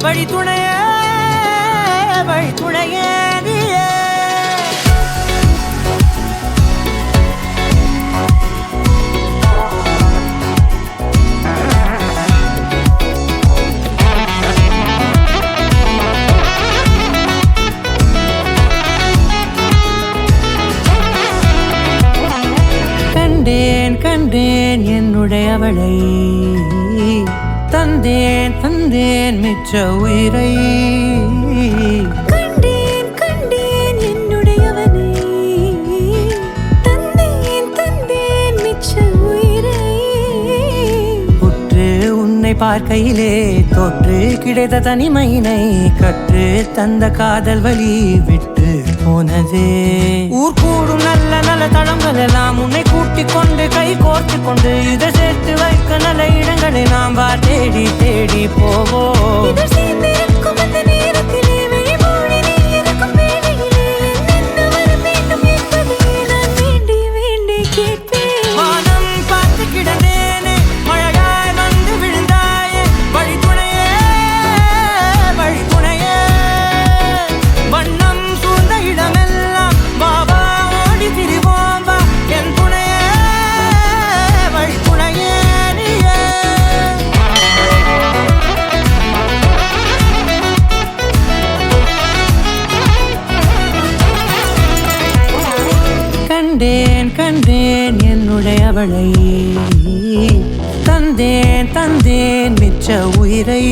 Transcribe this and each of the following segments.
வழி துணையே வழி துணையே நீயே. கண்டேன் கண்டேன் என்னுடையவளை, தந்தேன் தந்தேன் மிச்ச உயிரை. கண்டேன் கண்டேன் என்னுடையவனை, தந்தேன் தந்தேன் மிச்ச உயிரை. உற்று உன்னை பார்க்கையிலே தோற்று கிடைத்த தனிமையினை கற்று தந்த காதல் வழி விட்டு போனதே. ஊர் கூடும் நல்ல நல்ல தளங்கள் எல்லாம் உன்னை கூட்டிக் கொண்டு கை கோர்த்து கொண்டு இதை சேர்த்து வைக்க நல்ல இடங்களை நாம் வா தேடி தேடி போவோம். இதழ் சேர்ந்திருக்கும் அந்த நேரத்திலே விழிமூடி நீ இருக்கும் வேளையிலே என்ன வர வேண்டும் என்பதை நான் வேண்டி வேண்டி கேட்பேன். வானம் பார்த்து கிடந்தேனே மழையாய் வந்து விழுந்தாயே வழி துணையே வழி துணையே. வண்ணம் சூழ்ந்த இடமெல்லாம் பாபா ஓடி திரிவோம் வா என் துணையே வழி துணையே நீயே. கண்டேன் கண்டேன் என்னுடையவளை, தந்தேன் தந்தேன் மிச்ச உயிரை.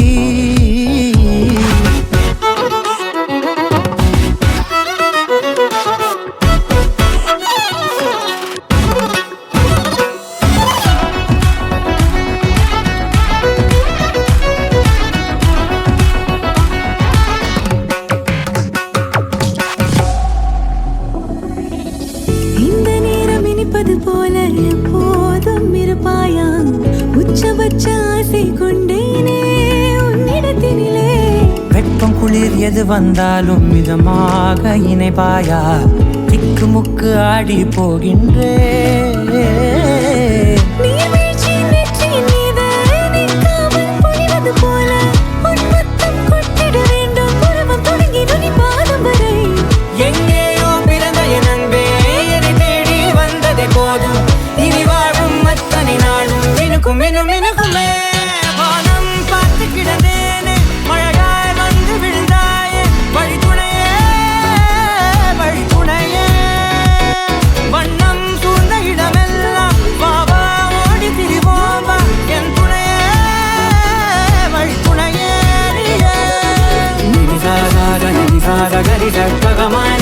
இந்த நேரம் இனிப்பது போல எப்போதும் இருப்பாயா, உச்சபட்ச ஆசை கொண்டேனே உன்னிடத்தினிலே. வெப்பம் குளிர் எது வந்தாலும் மிதமாக இணைப்பாயா, திக்கு முக்கு ஆடி போகின்றே. நீர்வீழ்ச்சியின் நெற்றியின் மீது நிற்காமல் பொழிவது போல உன் முத்தம் கொட்டிட வேண்டும். உருவம் தொடங்கி நுனி பாதம் வரை எங்கேயோ பிறந்த என் அன்பே என்னை தேடி வந்ததே போதும். இனி வாழும் அத்தனை நாளும் மினுக்கும் மினும் மினுக்குமே. வானம் பார்த்து கிடந்தேனே மழையாய் வந்து விழுந்தாயே வழி துணையே வழி துணையே. வண்ணம் சூழ்ந்த இடமெல்லாம் பாபா ஓடி திரிவோம் வா என் துணையே வழி துணையே நீயே. நிதி சாக கரி சட்டகமாய்